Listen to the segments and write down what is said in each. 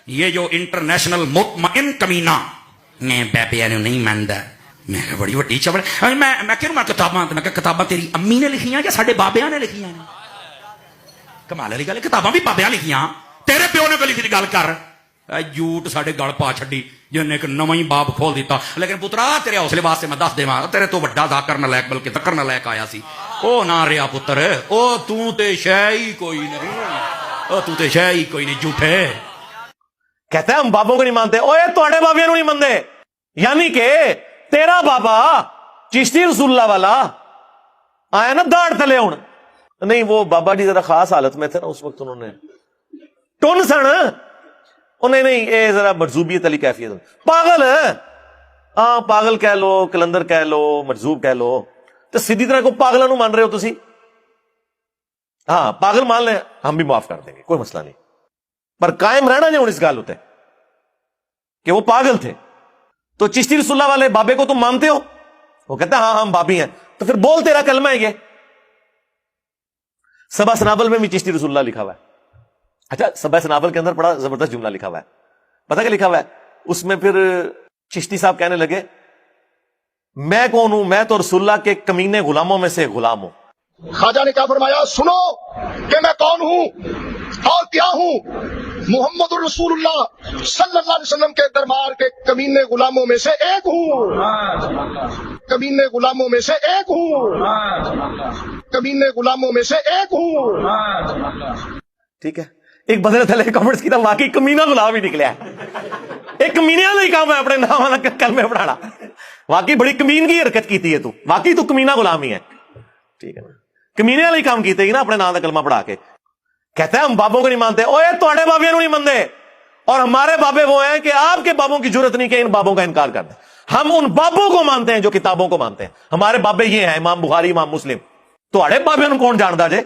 یہ جو انٹرنیشنل مطمئن کمینہ میں بابیا نے نہیں مانتا. میں بڑی وڈی چبڑ میں کتاباں تیری امی نے لکھیاں یا ساڈے بابیاں نے لکھیاں؟ کمال والی گل, کتاباں بھی بابیاں لکھیاں, تیرے پیو نے گلی تھی گل کر. جھوٹ ساڈے گل پا چھڈی جن ایک نواں ہی باب کھول دیتا. لیکن پترا تیرے حوصلے واسطے میں دس دیواں, تیرے تو وڈا ذاکر نالائق بلکہ تکر نالائق آیا سی. او نہ رہا پتر, او تو تے شے ہی کوئی نہیں, او تو تے شے ہی کوئی نہیں, جھوٹے. کہتے ہیں ہم بابوں کو نہیں مانتے. اوے تواڈے بابیاں نوں نہیں مانتے, یعنی کہ تیرا بابا چشتی رسول اللہ والا آیا نا داڑ تلے ہوں. نہیں وہ بابا جی ذرا خاص حالت میں تھے نا اس وقت, انہوں نے ٹن سن, نہیں یہ ذرا مرزوبیت علی کیفیت. پاگل ہے, ہاں پاگل کہہ لو, کلندر کہہ لو, مرزوب کہہ لو, تو سیدھی طرح کو پاگلوں نو مان رہے ہو تسی. ہاں پاگل مان لیں, ہم بھی معاف کر دیں گے, کوئی مسئلہ نہیں, پر قائم رہنا نہیں ہوں اس گال ہوتے کہ وہ پاگل تھے. تو چشتی رسول اللہ والے بابے کو تم مانتے ہو؟ وہ کہتے ہیں ہاں ہم بابی ہیں. تو پھر بول تیرا کلمہ ہے یہ. سبا سنابل میں بھی چشتی رسول اللہ لکھا ہوا ہے. اچھا سبا سنابل کے اندر بڑا زبردست جملہ لکھا ہوا ہے, پتہ کیا لکھا ہوا ہے اس میں؟ پھر چشتی صاحب کہنے لگے میں کون ہوں, میں تو رسول اللہ کے کمینے غلاموں میں سے غلام ہوں. خواجہ نے کیا فرمایا, سنو کہ میں کون ہوں اور کیا ہوں. محمد الرسول اللہ صلی اللہ علیہ وسلم کے دربار کے کمینے غلاموں میں سے ایک ہوں, کمینے غلاموں میں سے ایک ہوں, کمینے غلاموں میں سے ایک ہوں. ٹھیک ہے, ایک بدلے تھلے کمنٹس کی تھا, واقعی کمینہ غلام ہی نکلیا ہے. ایک کمینے والا ہی کام ہے اپنے نام والا کلمے پڑھانا. واقعی بڑی کمین کی حرکت کی تھی ہے تو, واقعی تو کمینہ غلام ہی ہے. ٹھیک ہے, کمینے والا ہی کام کیتے ہی نا اپنے نام کا کلمہ پڑھا کے. کہتے ہیں ہم بابوں کو نہیں مانتے. اوے تواڈے بابیاں نوں نہیں مانتے, اور ہمارے بابے وہ ہیں کہ آپ کے بابوں کی جرت نہیں کہ ان بابوں کا انکار کر دیں. ہم ان بابوں کو مانتے ہیں جو کتابوں کو مانتے ہیں. ہمارے بابے یہ ہیں امام بخاری, امام مسلم. تواڈے بابیاں نوں کون جاندا جے؟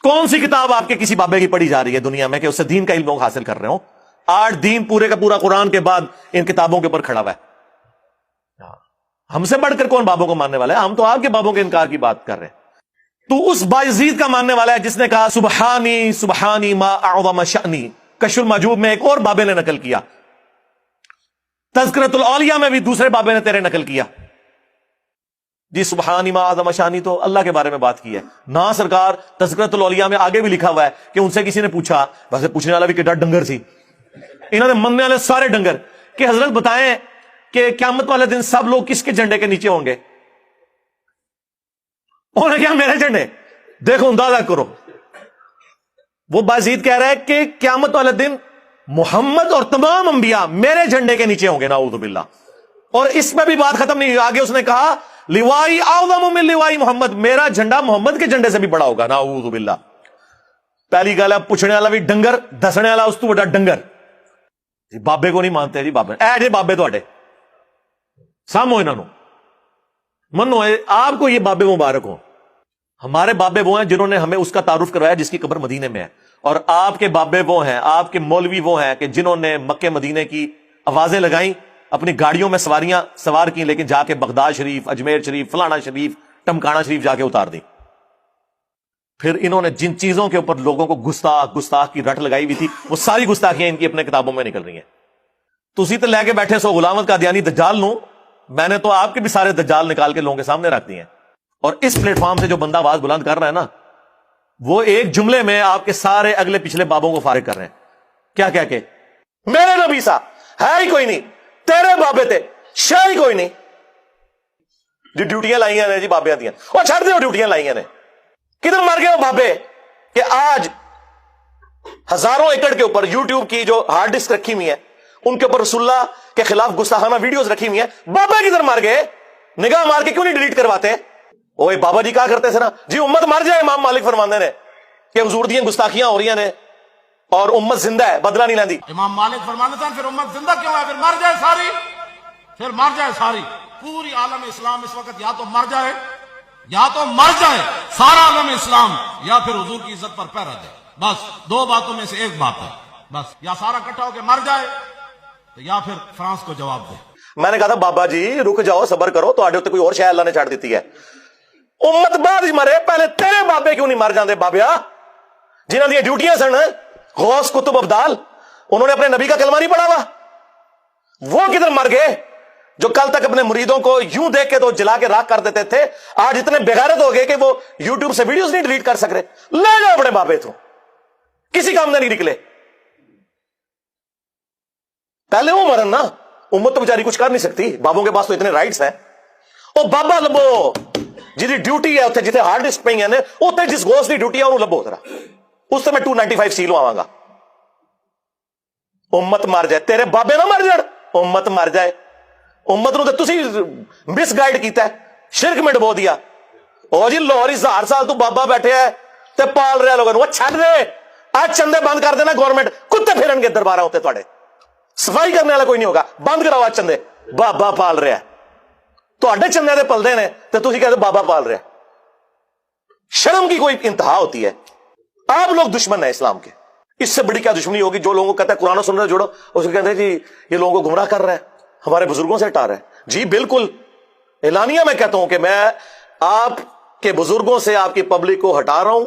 کون سی کتاب آپ کے کسی بابے کی پڑھی جا رہی ہے دنیا میں کہ اس سے دین کا علم حاصل کر رہے ہوں؟ 8 دین پورے کا پورا قرآن کے بعد ان کتابوں کے اوپر کھڑا ہوا ہے. ہم سے بڑھ کر کون بابوں کو ماننے والا ہے؟ ہم تو آپ کے بابوں کے انکار کی بات کر رہے ہیں. تو اس بایزید کا ماننے والا ہے جس نے کہا سبحانی سبحانی ما اعظم شأنی. کشف المحجوب میں ایک اور بابے نے نقل کیا, تذکرۃ الاولیاء میں بھی دوسرے بابے نے تیرے نقل کیا. جی سبحانی ما اعظم شأنی تو اللہ کے بارے میں بات کی ہے نا سرکار. تذکرۃ الاولیاء میں آگے بھی لکھا ہوا ہے کہ ان سے کسی نے پوچھا, ویسے پوچھنے والا بھی کہ ڈنگر سی, انہوں نے مننے والے سارے ڈنگر, کہ حضرت بتائیں کہ قیامت والے دن سب لوگ کس کے جھنڈے کے نیچے ہوں گے؟ انہوں نے کیا میرے جھنڈے. دیکھو اندازہ کرو, وہ بازید کہہ رہا ہے کہ قیامت والے دن محمد اور تمام انبیاء میرے جھنڈے کے نیچے ہوں گے, نعوذ باللہ. اور اس میں بھی بات ختم نہیں ہوئی, آگے اس نے کہا لوائی اعظم من لوائی محمد, میرا جھنڈا محمد کے جھنڈے سے بھی بڑا ہوگا, نعوذ باللہ. پہلی گل ہے پوچھنے والا بھی ڈنگر, دسنے والا اس تو بڑا ڈنگر. جی بابے کو نہیں مانتے جی بابے, اے جی بابے تو سامو انہوں نے منو, آپ کو یہ بابے مبارک ہوں. ہمارے بابے وہ ہیں جنہوں نے ہمیں اس کا تعارف کروایا جس کی قبر مدینے میں ہے, اور آپ کے بابے وہ ہیں, آپ کے مولوی وہ ہیں کہ جنہوں نے مکے مدینے کی آوازیں لگائیں, اپنی گاڑیوں میں سواریاں سوار کی, لیکن جا کے بغداد شریف, اجمیر شریف, فلانا شریف, ٹمکانا شریف جا کے اتار دی. پھر انہوں نے جن چیزوں کے اوپر لوگوں کو گستاخ کی رٹ لگائی ہوئی تھی, وہ ساری گستاخیاں ان کی اپنے کتابوں میں نکل رہی ہیں. تسی تو لے کے بیٹھے سو غلامت کا دیانی دجال نو, میں نے تو آپ کے بھی سارے دجال نکال کے لوگوں کے سامنے رکھ دیے ہیں. اور اس پلیٹ فارم سے جو بندہ آواز بلند کر رہا ہے نا, وہ ایک جملے میں آپ کے سارے اگلے پچھلے بابوں کو فارغ کر رہے ہیں. کیا کہہ کے میرے نبی سا ہے ہی کوئی نہیں, تیرے بابے تھے شاہ ہی کوئی نہیں. جو ڈیوٹیاں لائیاں نے جی بابیاں دیاں, اور چھڑ دے, ڈیوٹیاں لائیاں نے, کدھر مر گئے وہ بابے کہ آج ہزاروں ایکڑ کے اوپر یوٹیوب کی جو ہارڈ ڈسک رکھی ہوئی ہے ان کے اوپر رسول اللہ کے خلاف گستاخانہ ویڈیوز رکھی ہوئی ہیں. بابا کدھر مر گئے؟ نگاہ مار کے کیوں نہیں ڈیلیٹ کرواتے؟ اوے بابا جی کہا کرتے تھے نا جی امت مر جائے, امام مالک فرماندے نے کہ حضور دیاں گستاخیاں ہو رہی نے اور امت زندہ ہے, بدلہ نہیں لیندی. امام مالک فرماتے تھے پھر امت زندہ کیوں ہے؟ پھر مر جائے ساری, پھر مر جائے ساری. پوری عالم اسلام اس وقت یا تو مر جائے, یا تو مر جائے سارا عالم اسلام, یا پھر حضور کی عزت پر پہرا دے. بس دو باتوں میں سے ایک بات ہے, بس یا سارا اکٹھا ہو کے مر جائے یا پھر فرانس کو جواب دے. میں نے کہا تھا بابا جی رک جاؤ, صبر کرو, تو آڈے ہوتے کوئی اور شے اللہ نے چھاڑ دیتی ہے. امت بعد ہی مرے, پہلے تیرے بابے کیوں نہیں مر جاندے بابیا, جنہاں دی ڈیوٹیاں سن غوث کتب ابدال, उन्होंने अपने नबी का कलमा नहीं पढ़ा हुआ? वो किधर मर गए जो कल तक अपने मुरीदों को यूं देख के तो जला के राख कर देते थे, आज इतने बेगैरत हो गए कि वो यूट्यूब से वीडियोस नहीं डिलीट कर सक रहे। ले जाओ अपने बाबे तो, किसी काम में नहीं निकले। पहले वो मरन ना, उम्मत तो बेचारी कुछ कर नहीं सकती, बाबों के पास तो इतने राइट्स हैं। ओ बाबा लबो जिहदी ड्यूटी है उत्थे, जिथे हार्ड डिस्क पई ने उत्थे जिस गोस की ड्यूटी है उन्होंने लबो जरा, उससे मैं 295 सी लवावांगा। उम्मत मर जाए, तेरे बाबे ना मर जाए, उम्मत मर जाए। उम्मत ਨੂੰ ਤੇ ਤੁਸੀਂ ਮਿਸਗਾਈਡ ਕੀਤਾ, ਸ਼ਿਰਕ में ਡਬੋ दिया। ओ जी लाहौर 1000 साल तू बाबा बैठे है ते पाल रहा लोगों, छड़ दे, आज चंदे बंद कर देना गवर्नमेंट, कुत्ते फिरनगे दरबारा उत्ते ਤੁਹਾਡੇ, सफाई करने वाला कोई नहीं होगा, बंद कराओ आज चंदे। बाबा पाल रहा है, ਤੁਹਾਡੇ चंदे दे पलदे ने ते तुसी कहते बाबा पाल रहा है। शर्म की कोई इंतहा होती है? आप लोग दुश्मन है इस्लाम के, इससे बड़ी क्या दुश्मनी होगी? जो लोगों को कहता है कुरान और सुन्नत जोड़ो, उसको कहते हैं जी ये लोगों को गुमराह कर रहा है, हमारे बुजुर्गों से हटा रहा है। जी बिल्कुल, एलानिया मैं कहता हूं कि मैं आपके बुजुर्गों से आपकी पब्लिक को हटा रहा हूं,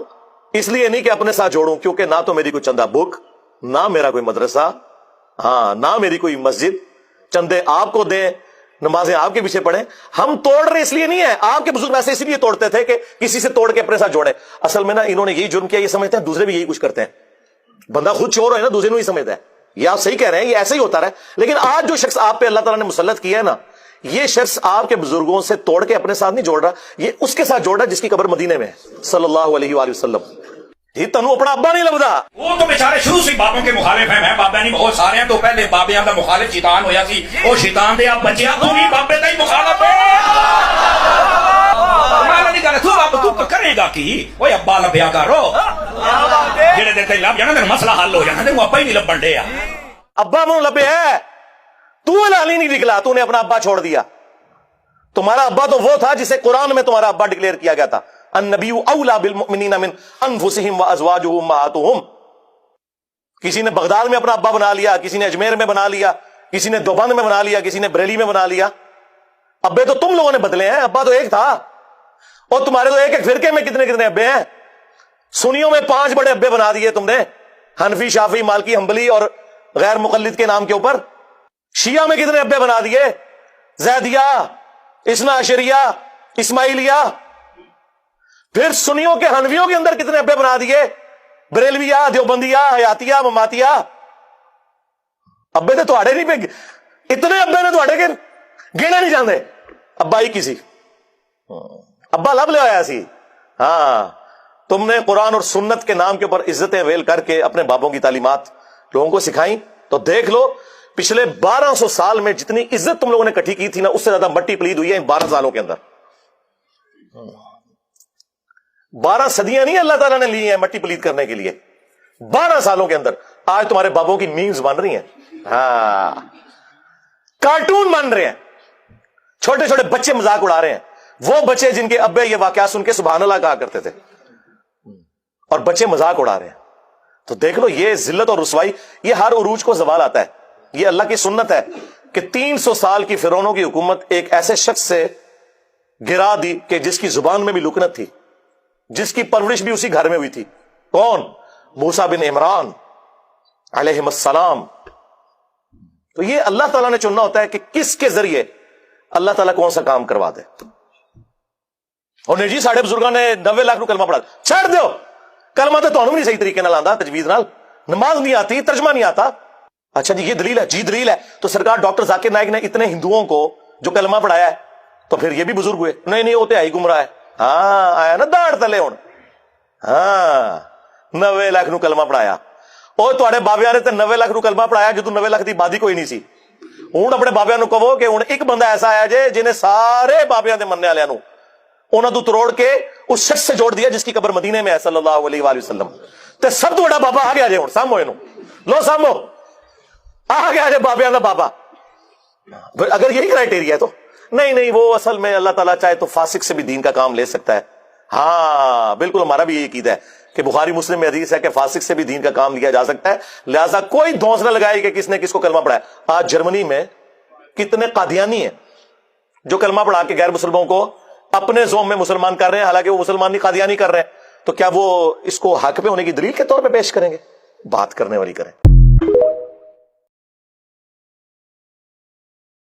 इसलिए नहीं कि अपने साथ जोड़ूं, क्योंकि ना तो मेरी कोई चंदा बुक, ना मेरा कोई मदरसा, हाँ ना मेरी कोई मस्जिद, चंदे आपको दें, नमाजें आपके पीछे पढ़े। हम तोड़ रहे इसलिए नहीं है, आपके बुजुर्ग वैसे इसलिए तोड़ते थे कि किसी से तोड़ के अपने साथ जोड़े। असल में ना इन्होंने यही जुर्म किया, ये समझते हैं दूसरे भी यही कुछ करते हैं। बंदा खुद चोर है ना, दूसरे को ही समझता है। ये आप सही कह रहे हैं, ये ऐसे ही होता रहा। लेकिन आज जो शख्स आप पे अल्लाह ताला ने मुसल्लत किया है ना, ये शख्स आपके बुजुर्गों से तोड़ के अपने साथ नहीं जोड़ रहा, ये उसके साथ जोड़ रहा है जिसकी कब्र मदीने में है सल्लल्लाहु अलैहि वसल्लम। ये तनु अपना अब्बा नहीं लगता, वो तो बेचारे शुरू से बाबों के मुखालिफ है। मैं बाबा नहीं, बहुत सारे हैं। तो पहले बाबियां का मुखालिफ शैतान होया सी, ओ शैतान दे आप बचिया तू भी बाबे का ही मुखालिफ है। मैं नहीं कर, तू अब तू करेगा की? ओए अब्बा लभया करो, जेड़े दिन ते लभ जाना तेरा मसला हल हो जाना, तेरे अब्बा ही नहीं लभण दे। अब्बा मुंह लबे है, तू लाली नहीं निकला, तूने अपना अब्बा छोड़ दिया। तुम्हारा अब्बा तो वो था जिसे कुरान में तुम्हारा अब्बा डिक्लेयर किया गया था, अन्नबिय्यु औला बिल मुमिनीना मिन अनफुसिहिम व अज़वाजुहुम उम्महातुहुम। किसी ने बगदाद में अपना अब्बा बना लिया, किसी ने अजमेर में बना लिया, किसी ने देवबंद में बना लिया, किसी ने बरेली में बना लिया। अब्बे तो तुम लोगों ने बदले हैं, अब्बा तो एक था। और तुम्हारे तो एक एक फिरके में कितने कितने अब्बे हैं। सुन्नियों में 5 बड़े अब्बे बना दिए तुमने, हनफी, शाफी, मालकी, हंबली और गैर मुकल्लिद के नाम के ऊपर। शिया में कितने अब्बे बना दिए, ज़ैदिया, इस्ना अशरिया, इस्माइलिया। फिर सुन्नियों के हनवियों के अंदर कितने अब्बे बना दिए, बरेलविया, देवबंदिया, हयातिया, ममातिया। अब्बे तो तुहाड़े नहीं पे, इतने अब्बे ने तुहाड़े के गिने नहीं जाते। अब्बा ही किसी अब्बा लब ले आया सी। हाँ, तुमने कुरान और सुन्नत के नाम के ऊपर इज्जतें वेल करके अपने बाबों की तालीमात लोगों को सिखाई। तो देख लो पिछले 1200 साल में जितनी इज्जत तुम लोगों ने इकट्ठी की थी ना, उससे ज्यादा मट्टी पलीद हुई है इन 12 सालों के अंदर। 12 सदियां नहीं अल्लाह ताला ने ली है मट्टी पलीद करने के लिए, 12 सालों के अंदर आज तुम्हारे बाबों की मीम्स बन रही हैं। हाँ, कार्टून बन रहे हैं, छोटे छोटे बच्चे मजाक उड़ा रहे हैं। वो बच्चे जिनके अब्बे ये वाकया सुन के सुभान अल्लाह कहा करते थे, और बच्चे मजाक उड़ा रहे हैं। तो देख लो, ये जिल्लत और रुसवाई, ये हर उरूज को जवाल आता है। ये अल्लाह की सुन्नत है कि 300 साल की फिरौनों की हुकूमत एक ऐसे शख्स से गिरा दी कि जिसकी जुबान में भी लुकनत थी, जिसकी परवरिश भी उसी घर में हुई थी। कौन? मूसा बिन इमरान अलैहिस्सलाम। तो ये अल्लाह ताला ने चुनना होता है कि किसके जरिए अल्लाह ताला कौन सा काम करवा दे। और नहीं जी साढ़े बुजुर्गों ने 90 लाख नु कलमा पढ़ा, छड़ दो कलमा तो तुहानू नहीं सही तरीके नाल आंदा, तजवीज नाल, नमाज नहीं आती, तर्जमा नहीं आता। अच्छा जी ये दलील है, जी दलील है। तो सरकार डॉक्टर जाकिर नाइक ने इतने हिंदुओं को जो कलमा पढ़ाया है, तो फिर ये भी बुजुर्ग हुए? नहीं नहीं, वो तो है ही गुमराह है। हाँ, आया ना दाड़ तले हुण। हाँ, 90 लाख नु कलमा पढ़ाया। और तुहाडे बाबियां ने तो 90 लाख नु कलमा पढ़ाया जो 90 लाख की बादी कोई नहीं सी। हुण अपने बाबियां नु कहो कि हुण एक बंदा ऐसा आया जे जिन्हें सारे बाबियां दे मनने वालियां नु उन्हां तों तरोड़ के उस शख्स से जोड़ दिया जिसकी कब्र मदीने में है सल्लल्लाहु अलैहि वसल्लम। ते सब तो बड़ा बाबा आ गया जे हुण, सामो इहनू, लो सामो, आ गया जे बाबियां दा बाबा। अगर यही क्राइटेरिया है तो नहीं नहीं, वो असल में अल्लाह ताला चाहे तो फासिक से भी दीन का काम ले सकता है। हाँ बिल्कुल, हमारा भी यही कीदा है कि बुखारी मुस्लिम में हदीस है कि फासिक से भी दीन का काम लिया जा सकता है। लिहाजा कोई धौंस न लगाए कि किसने किसको कलमा पढ़ाया। आज जर्मनी में कितने कादियानी हैं जो कलमा पढ़ा के गैर मुसलमानों को अपने ज़ोम में मुसलमान कर रहे हैं, हालांकि वो मुसलमान नहीं कादियानी कर रहे हैं। तो क्या वो इसको हक पे होने की दलील के तौर पे पेश करेंगे? बात करने वाली करें।